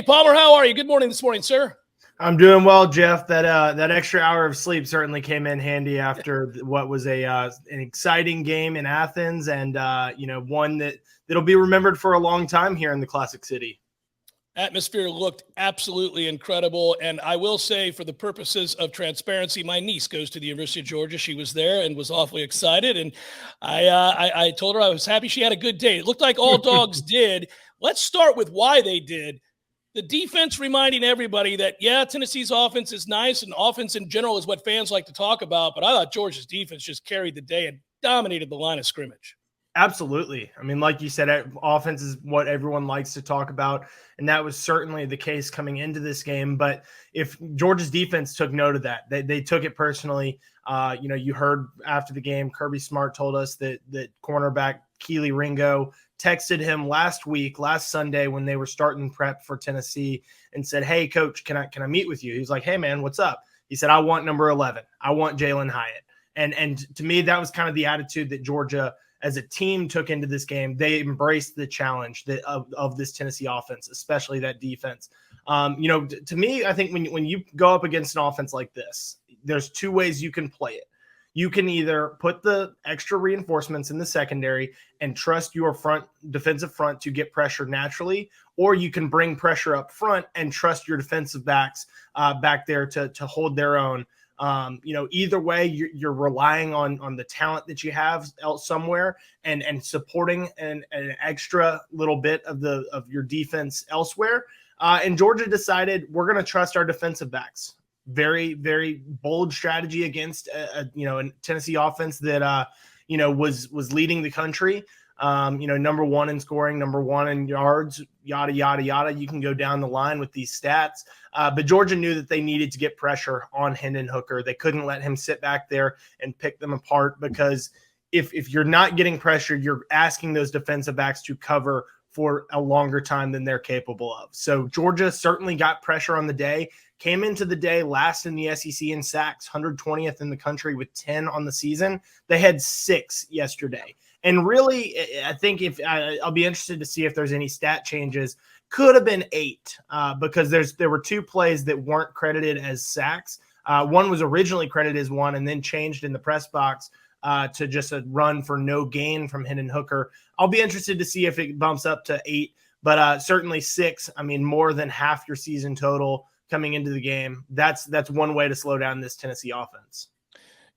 Palmer, how are you? Good morning this morning, sir. I'm doing well, Jeff. That extra hour of sleep certainly came in handy after what was an exciting game in Athens, and one that'll be remembered for a long time here in the Classic City. Atmosphere looked absolutely incredible, and I will say, for the purposes of transparency, my niece goes to the University of Georgia. She was there and was awfully excited, and I told her I was happy she had a good day. It looked like all dogs did. Let's start with why they did. The defense reminding everybody that, yeah, Tennessee's offense is nice, and offense in general is what fans like to talk about, but I thought Georgia's defense just carried the day and dominated the line of scrimmage. Absolutely. I mean, like you said, offense is what everyone likes to talk about, and that was certainly the case coming into this game. But if Georgia's defense took note of that, they took it personally. You heard after the game, Kirby Smart told us that cornerback Keely Ringo texted him last Sunday when they were starting prep for Tennessee and said, "Hey, coach, can I meet with you?" He was like, "Hey, man, what's up?" He said, "I want number 11. I want Jalen Hyatt." And to me, that was kind of the attitude that Georgia as a team took into this game. They embraced the challenge of this Tennessee offense, especially that defense. To me, I think when you go up against an offense like this, there's two ways you can play it. You can either put the extra reinforcements in the secondary and trust your defensive front to get pressure naturally, or you can bring pressure up front and trust your defensive backs back there to hold their own. Either way, you're relying on the talent that you have somewhere and supporting an extra little bit of your defense elsewhere. And Georgia decided we're going to trust our defensive backs. Very, very bold strategy against a Tennessee offense that was leading the country. Number one in scoring, number one in yards, yada yada yada. You can go down the line with these stats, but Georgia knew that they needed to get pressure on Hendon Hooker. They couldn't let him sit back there and pick them apart, because if you're not getting pressure, you're asking those defensive backs to cover for a longer time than they're capable of. So Georgia certainly got pressure on the day, came into the day last in the SEC in sacks, 120th in the country with 10 on the season. They had 6 yesterday. And really, I think I'll be interested to see if there's any stat changes. Could have been 8 because there were 2 plays that weren't credited as sacks. One was originally credited as 1 and then changed in the press box to just a run for no gain from Hendon Hooker. I'll be interested to see if it bumps up to 8, but certainly 6. I mean, more than half your season total coming into the game. That's one way to slow down this Tennessee offense.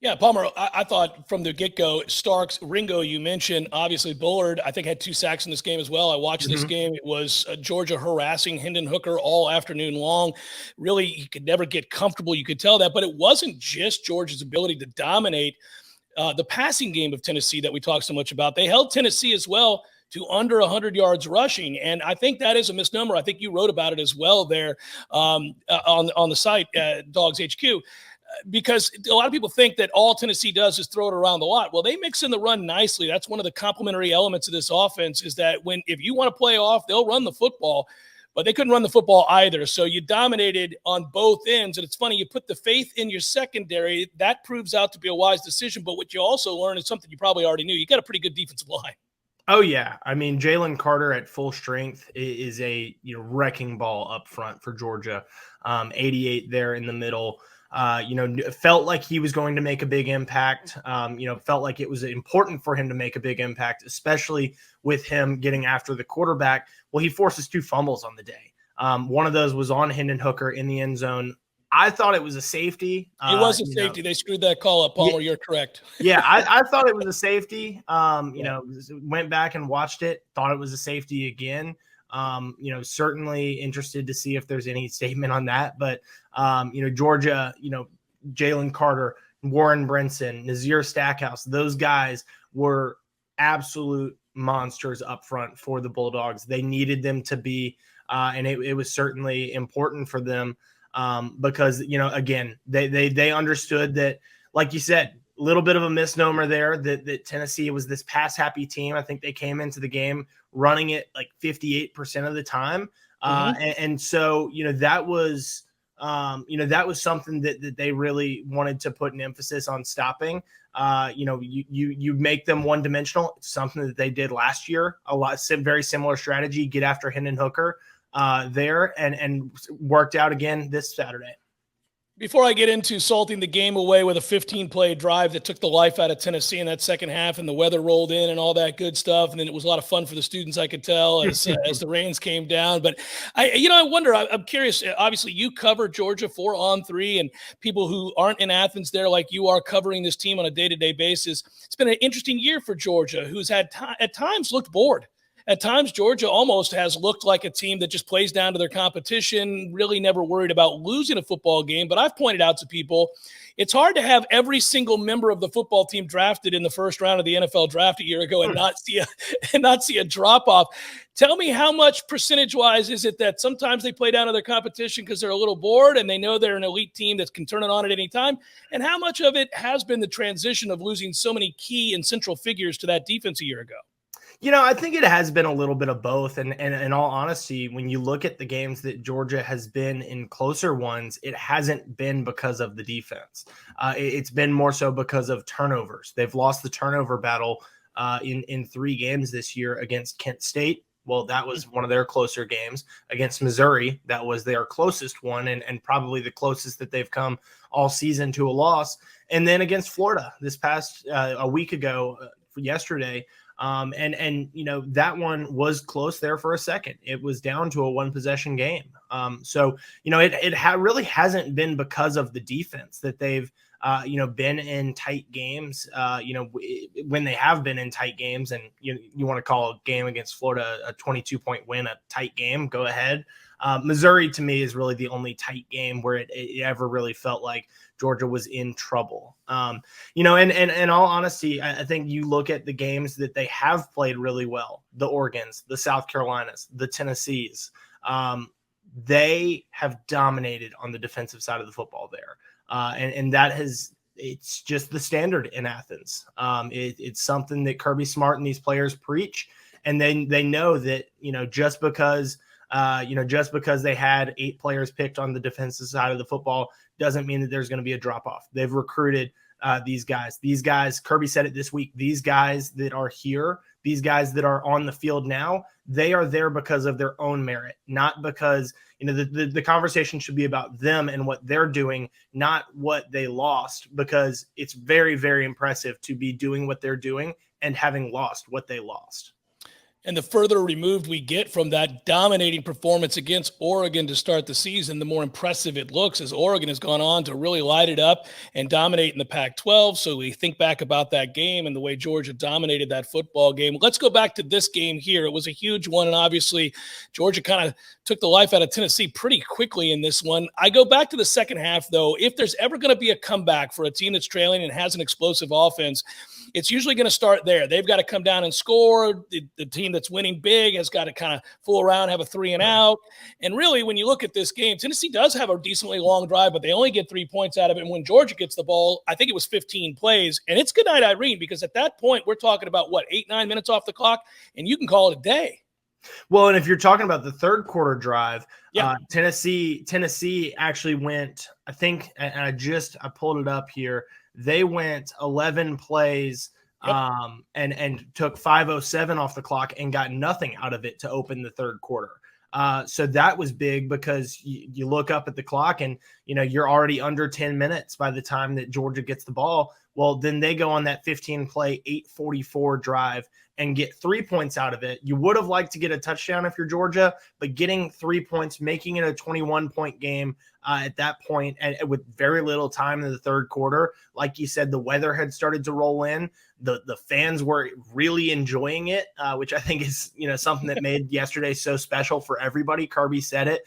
Yeah, Palmer, I thought from the get-go, Starks, Ringo, you mentioned, obviously Bullard, I think had 2 sacks in this game as well. I watched this game. It was Georgia harassing Hendon Hooker all afternoon long. Really, he could never get comfortable. You could tell that. But it wasn't just Georgia's ability to dominate the passing game of Tennessee that we talk so much about. They held Tennessee as well to under 100 yards rushing. And I think that is a misnomer. I think you wrote about it as well there on the site, DawgsHQ. Because a lot of people think that all Tennessee does is throw it around the lot. Well, they mix in the run nicely. That's one of the complementary elements of this offense, is that if you want to play off, they'll run the football, but they couldn't run the football either. So you dominated on both ends. And it's funny, you put the faith in your secondary. That proves out to be a wise decision. But what you also learn is something you probably already knew. You got a pretty good defensive line. Oh, yeah. I mean, Jalen Carter at full strength is a wrecking ball up front for Georgia. 88 there in the middle. Felt like he was going to make a big impact. Felt like it was important for him to make a big impact, especially with him getting after the quarterback. Well, he forces 2 fumbles on the day. One of those was on Hendon Hooker in the end zone. I thought it was a safety. It was a safety. They screwed that call up, Palmer. You're correct. Yeah, I thought it was a safety. Went back and watched it, thought it was a safety again. Certainly interested to see if there's any statement on that. But, Georgia, Jalen Carter, Warren Brinson, Nazir Stackhouse, those guys were absolute monsters up front for the Bulldogs. They needed them to be, and it was certainly important for them because, again, they understood that, like you said, a little bit of a misnomer there that Tennessee was this pass-happy team. I think they came into the game running it like 58% of the time. And so, that was something that they really wanted to put an emphasis on stopping. You make them one-dimensional. It's something that they did last year. Very similar strategy, get after Hendon Hooker. there and worked out again this Saturday. Before I get into salting the game away with a 15-play drive that took the life out of Tennessee in that second half, and the weather rolled in and all that good stuff, and then it was a lot of fun for the students, I could tell, as the rains came down. But I wonder. I'm curious. Obviously, you cover Georgia 4 on 3, and people who aren't in Athens there, like you are, covering this team on a day-to-day basis. It's been an interesting year for Georgia, who's had at times looked bored. At times, Georgia almost has looked like a team that just plays down to their competition, really never worried about losing a football game. But I've pointed out to people, it's hard to have every single member of the football team drafted in the first round of the NFL draft a year ago and not see a drop-off. Tell me, how much percentage-wise is it that sometimes they play down to their competition because they're a little bored and they know they're an elite team that can turn it on at any time? And how much of it has been the transition of losing so many key and central figures to that defense a year ago? I think it has been a little bit of both. And in all honesty, when you look at the games that Georgia has been in closer ones, it hasn't been because of the defense. It's been more so because of turnovers. They've lost the turnover battle in 3 games this year against Kent State. Well, that was one of their closer games. Against Missouri, that was their closest one, and probably the closest that they've come all season to a loss. And then against Florida this past a week ago, yesterday, that one was close there for a second. It was down to a 1-possession game. It really hasn't been because of the defense that they've, been in tight games, when they have been in tight games, and you want to call a game against Florida a 22-point win a tight game, go ahead. Missouri, to me, is really the only tight game where it ever really felt like Georgia was in trouble. In all honesty, I think you look at the games that they have played really well, the Oregons, the South Carolinas, the Tennessees. They have dominated on the defensive side of the football there. And it's just the standard in Athens. It's something that Kirby Smart and these players preach. And then they know that, just because they had 8 players picked on the defensive side of the football doesn't mean that there's going to be a drop off. They've recruited these guys. Kirby said it this week. These guys that are here, these guys that are on the field now, they are there because of their own merit, not because, the conversation should be about them and what they're doing, not what they lost, because it's very, very impressive to be doing what they're doing and having lost what they lost. And the further removed we get from that dominating performance against Oregon to start the season, the more impressive it looks, as Oregon has gone on to really light it up and dominate in the Pac-12. So we think back about that game and the way Georgia dominated that football game. Let's go back to this game here. It was a huge one, and obviously Georgia kind of took the life out of Tennessee pretty quickly in this one. I go back to the second half, though. If there's ever going to be a comeback for a team that's trailing and has an explosive offense, it's usually going to start there. They've got to come down and score. The team that's winning big has got to kind of fool around, have a 3 and out. And really, when you look at this game, Tennessee does have a decently long drive, but they only get 3 points out of it. And when Georgia gets the ball, I think it was 15 plays. And it's good night, Irene, because at that point, we're talking about, 8-9 minutes off the clock, and you can call it a day. Well, and if you're talking about the third quarter drive, Tennessee actually went, I think, and I pulled it up here. They went 11 plays and took 5:07 off the clock and got nothing out of it to open the third quarter. So that was big because you look up at the clock and, you're already under 10 minutes by the time that Georgia gets the ball. Well, then they go on that 15-play, 8:44 drive and get 3 points out of it. You would have liked to get a touchdown if you're Georgia, but getting 3 points, making it a 21-point game at that point, and with very little time in the third quarter. Like you said, the weather had started to roll in. The fans were really enjoying it, which I think is, something that made yesterday so special for everybody. Kirby said it,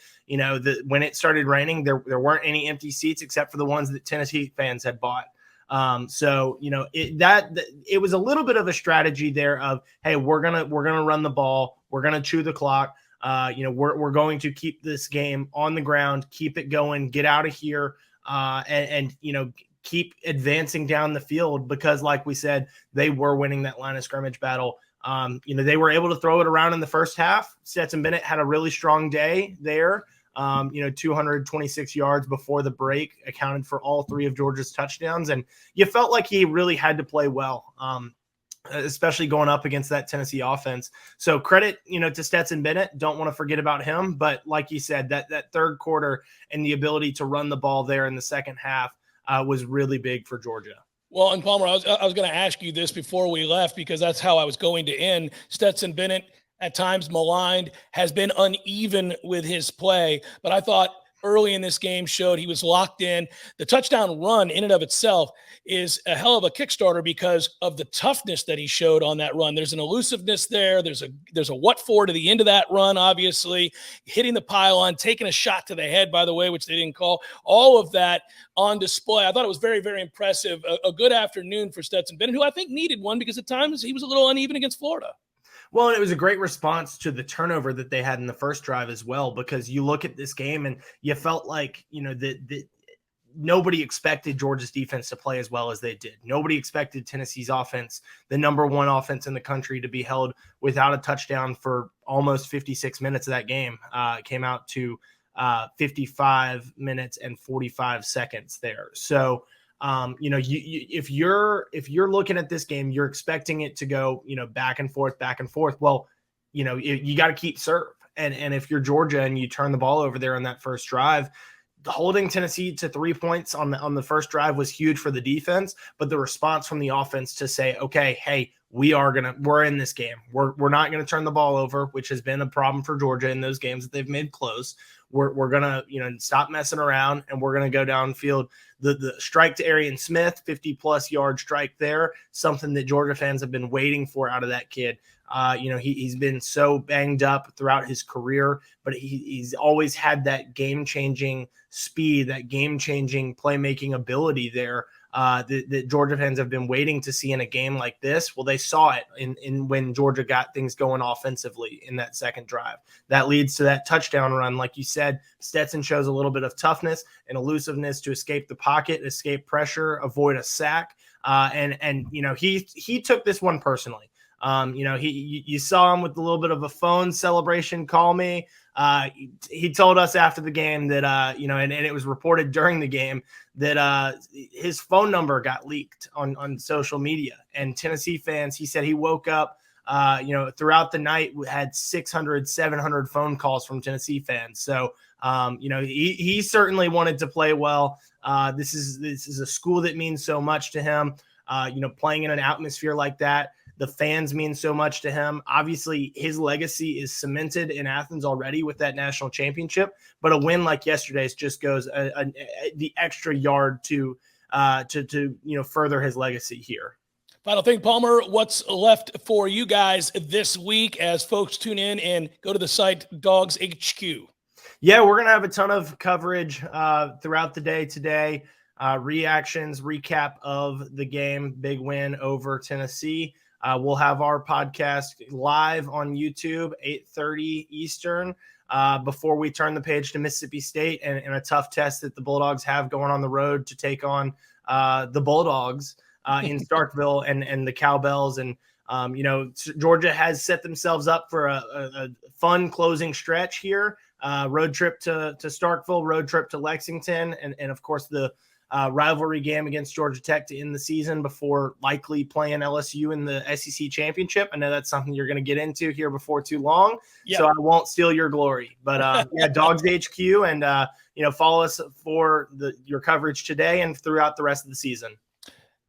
when it started raining, there weren't any empty seats except for the ones that Tennessee fans had bought. It was a little bit of a strategy there of, hey, we're gonna run the ball, we're gonna chew the clock, we're going to keep this game on the ground, keep it going, get out of here, and keep advancing down the field, because like we said, they were winning that line of scrimmage battle. They were able to throw it around in the first half. Stetson Bennett had a really strong day there. 226 yards before the break, accounted for all 3 of Georgia's touchdowns. And you felt like he really had to play well. especially going up against that Tennessee offense. So credit, to Stetson Bennett. Don't want to forget about him. But like you said, that third quarter and the ability to run the ball there in the second half was really big for Georgia. Well, and Palmer, I was going to ask you this before we left, because that's how I was going to end. Stetson Bennett, at times maligned, has been uneven with his play, but I thought early in this game showed he was locked in. The touchdown run in and of itself is a hell of a Kickstarter because of the toughness that he showed on that run. There's an elusiveness there. There's a what for to the end of that run, obviously, hitting the pylon, taking a shot to the head, by the way, which they didn't call. All of that on display. I thought it was very, very impressive. A good afternoon for Stetson Bennett, who I think needed one because at times he was a little uneven against Florida. Well, and it was a great response to the turnover that they had in the first drive as well, because you look at this game and you felt like, that nobody expected Georgia's defense to play as well as they did. Nobody expected Tennessee's offense, the number one offense in the country, to be held without a touchdown for almost 56 minutes of that game. It came out to 55 minutes and 45 seconds there. So, if you're looking at this game, you're expecting it to go, back and forth. Well, you got to keep serve. And if you're Georgia and you turn the ball over there on that first drive, holding Tennessee to 3 points on the first drive was huge for the defense, but the response from the offense to say, okay, hey, we're in this game. We're not going to turn the ball over, which has been a problem for Georgia in those games that they've made close. We're going to, stop messing around, and we're going to go downfield. The strike to Arian Smith, 50-plus yard strike there, something that Georgia fans have been waiting for out of that kid. He's been so banged up throughout his career, but he's always had that game-changing speed, that game-changing playmaking ability there that Georgia fans have been waiting to see in a game like this. Well, they saw it in when Georgia got things going offensively in that second drive. That leads to that touchdown run. Like you said, Stetson shows a little bit of toughness and elusiveness to escape the pocket, escape pressure, avoid a sack. He took this one personally. You saw him with a little bit of a phone celebration. Call me. He told us after the game that, and it was reported during the game that his phone number got leaked on social media. And Tennessee fans, he said he woke up, throughout the night, had 600, 700 phone calls from Tennessee fans. So, he certainly wanted to play well. This is a school that means so much to him. Playing in an atmosphere like that, the fans mean so much to him. Obviously, his legacy is cemented in Athens already with that national championship, but a win like yesterday's just goes the extra yard to further his legacy here. Final thing, Palmer, what's left for you guys this week as folks tune in and go to the site DawgsHQ? Yeah, we're going to have a ton of coverage throughout the day today. Reactions, recap of the game, big win over Tennessee. We'll have our podcast live on YouTube, 8:30 Eastern, before we turn the page to Mississippi State and a tough test that the Bulldogs have going on the road to take on the Bulldogs in Starkville and the Cowbells. And, Georgia has set themselves up for a fun closing stretch here. Road trip to Starkville, road trip to Lexington, and of course, the rivalry game against Georgia Tech to end the season before likely playing LSU in the SEC championship. I know that's something you're going to get into here before too long, so I won't steal your glory. But DawgsHQ, and follow us for your coverage today and throughout the rest of the season.